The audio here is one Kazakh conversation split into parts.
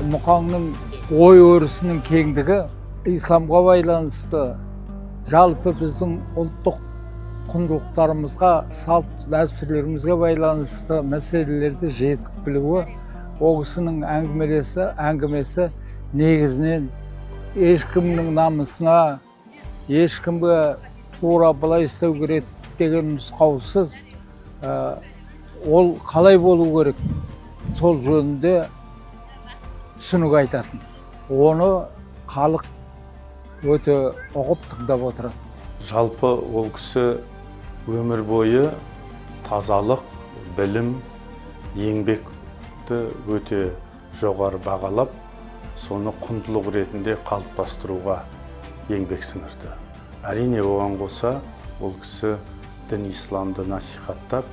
Мұқаңның ой өрісінің кеңдігі исламға байланысты жалпы біздің ұлттық құндылықтарымызға, салт дәстүрлерімізге байланысты мәселелерді жетік білуі, ол кісінің әңгімесі негізінен ешкімнің намысына, ешкімге тура былай істеу керек деген нұсқаусыз, ол қалай болу керек сол жөнінде түсінік айтатын. Оны халық өте ұғып тыңдап отырады. Жалпы ол кісі өмір бойы тазалық, білім, еңбекті өте жоғары бағалап, соны құндылық ретінде қалыптастыруға еңбек сіңірді. Әрине оған қоса ол кісі дін исламды насихаттап,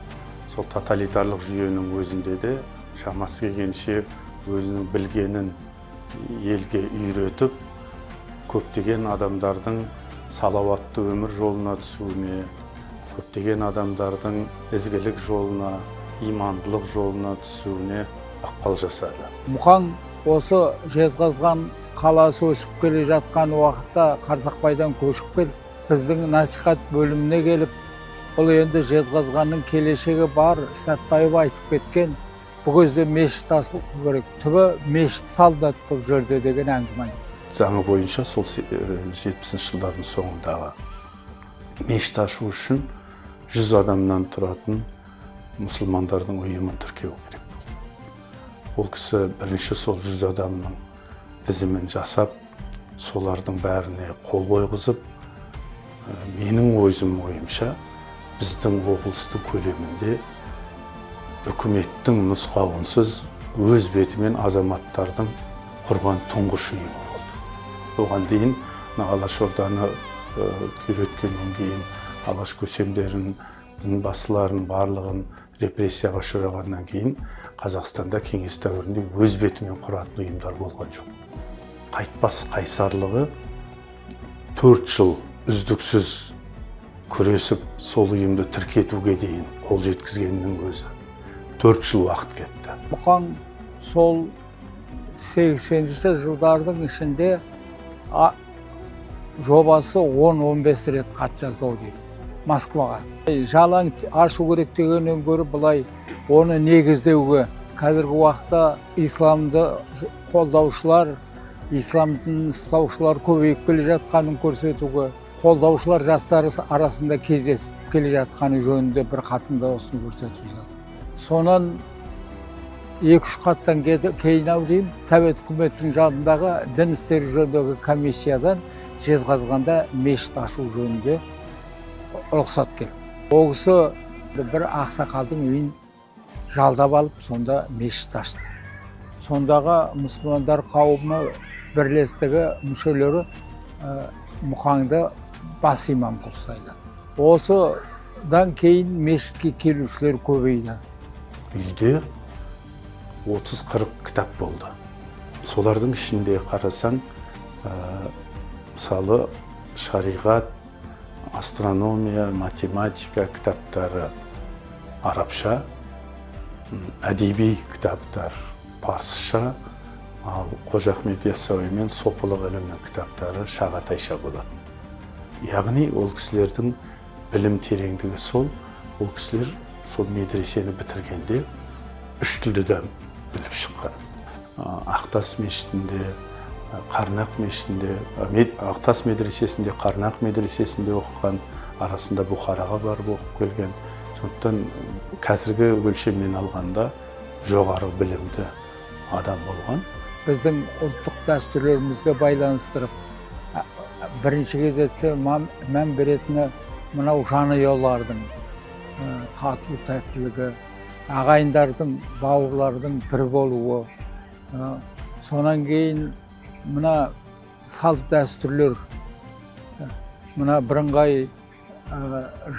сол тоталитарлық жүйенің өзінде де шамасы келгенше өзінің білгенін елге үйретіп, көптеген адамдардың салауатты өмір жолына түсуіне, көптеген адамдардың ізгілік жолына, имандылық жолына түсуіне ықпал жасады. Мұқаң осы Жезқазған қаласы өсіп келе жатқан уақытта Қарсақбайдан көшіп келіп, біздің насихат бөліміне келіп, бұл енді Жезқазғанның келешегі бар, Сәтбаев айтып кеткен, бұл кезде мешіт ашылу керек, түбі мешіт салдат бұл жерде деген әңгіме айтты. Заңы бойынша сол 70-ші жылдардың соңындағы мешіт ашу үшін 100 адамнан тұратын мұсылмандардың ұйымын тіркеу керек болды. Ол кісі бірінші сол 100 адамның тізімін жасап, солардың бәріне қол қойғызып, менің ойымша, біздің облыстың көлемінде үкіметтің нұсқауынсыз өз бетімен азаматтардың құрған тұңғыш ұйымы болды. Оған дейін Алашорданы күйреткеннен кейін, алаш көсемдерін, басыларын барлығын репрессияға ұшырағаннан кейін Қазақстанда кеңес дәуірінде өз бетімен құратын ұйымдар болған жоқ. Қайтпас қайсарлығы 4 жыл үздіксіз күресіп, сол ұйымды тіркетуге дейін қол жеткізгеннің өзі 4 жыл уақыт кетті. Мұқаң сол 80-ші жылдардың ішінде жобасы 10-15 рет хат жазды дейді Москваға. Жалаң ашу керек дегеннен гөрі былай оны негіздеуге, қазіргі уақытта исламды қолдаушылар, исламдың ұстаушылар көбейіп келе жатқанын көрсетуге, қолдаушылар жастары арасында кездесіп келе жатқаны жөнінде бір хатында осыны көрсетіп жазды. Сонан 2-3 хаттан кейін дейін Тәбет үкіметтің жанындағы дін істері жөніндегі комиссиядан Жезқазғанда мешіт ашу жөнінде рұқсат келді. Ол кісі бір ақсақалдың үйін жалдап алып, сонда мешіт ашты. Сондағы мұсылмандар қауымы бірлестігі мүшелері Мұқаңды бас имам қылып сайлады. Осыдан кейін мешітке келушілер көбейді. Үйде 30-40 кітап болды. Солардың ішінде қарасаң, мысалы шариғат, астрономия, математика кітаптары арабша, әдеби кітаптар парсыша, ал Қожа Ахмет Яссауи мен сопылық ілімнің кітаптары шағатайша болады. Яғни ол кісілердің білім тереңдігі сол, ол кісілер сол медресені бітіргенде 3 тілді де біліп шыққан. Ақтас мешітінде, Қарнақ мешітінде, Ақтас медресесінде, Қарнақ медресесінде оқыған, арасында Бұхараға барып оқып келген. Сондықтан қазіргі өлшеммен алғанда жоғары білімді адам болған. Біздің ұлттық дәстүрлерімізге байланыстырып, бірінші кезекте мән беретіні мынау жанұялардың тату тәттілігі, ағайындардың, бауырлардың бір болуы, сонан кейін мына салт дәстүрлер, мына бірыңғай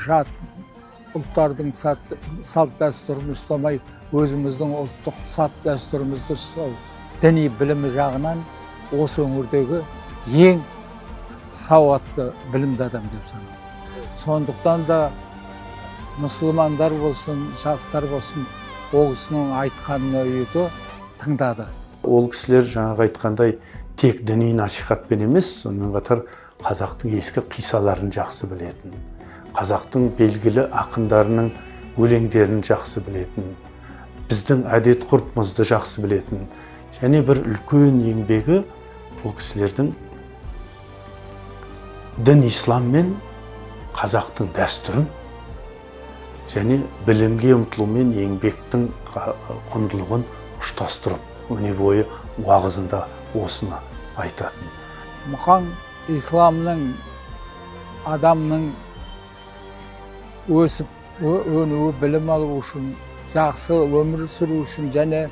жат ұлттардың салт дәстүрін ұстамай, өзіміздің ұлттық салт дәстүрімізді ұстау, діни білімі жағынан осы өңірдегі ең сауатты білімді адам деп саналады. Сондықтан да мұсылмандар болсын, жастар болсын, ол кісінің айтқанына үйді тыңдады. Ол кісілер жаңағы айтқандай тек діни насихатпен емес, сонымен қатар қазақтың ескі қисаларын жақсы білетін, қазақтың белгілі ақындарының өлеңдерін жақсы білетін, біздің әдет ғұрпымызды жақсы білетін, және бір үлкен еңбегі ол кісілердің дін ислам мен қазақтың дәстүрін және білімге ұмтылумен еңбектің құндылығын ұштастырып өне бойы уағызында осыны айтатын. Мұқан исламның адамның өсіп өнуі, білім алу үшін, жақсы өмір сүру үшін және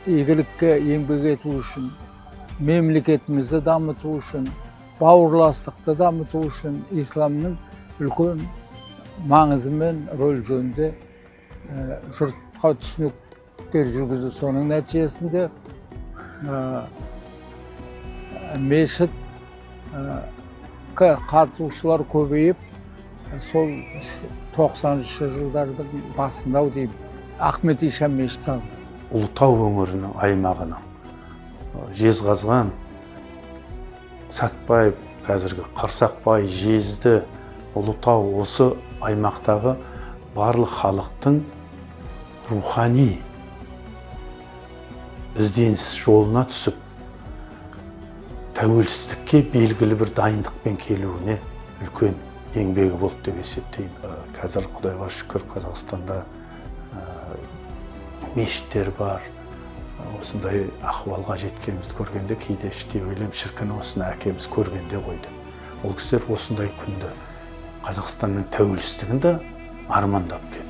игілікке еңбек ету үшін, мемлекетімізді дамыту үшін, бауырластықты дамыту үшін исламның үлкен маңызы мен рөл жөнінде жұртқа түсініктер жүргізді. Соның нәтижесінде мешіт қатысушылар көбейіп, сол 90-шы жылдардың басында деймін, Ахмет Ишан мешіт салды. Ұлытау өңірінің аймағының Жезқазған, Сәтбаев, қазіргі Қарсақбай, Жезді, Ұлытау, осы аймақтағы барлық халықтың рухани ізденіс жолына түсіп, тәуелсіздікке белгілі бір дайындықпен келуіне үлкен еңбегі болды деп есептеймін. Қазір Құдайға шүкір Қазақстанда мешіттер бар. Осындай ахуалға жеткенімізді көргенде кейде іштей ойлаймын, шіркін осыны әкеміз көргенде қойды. Ол кісілер осындай күнді Қазақстанның тәуелсіздігін де армандап кетті.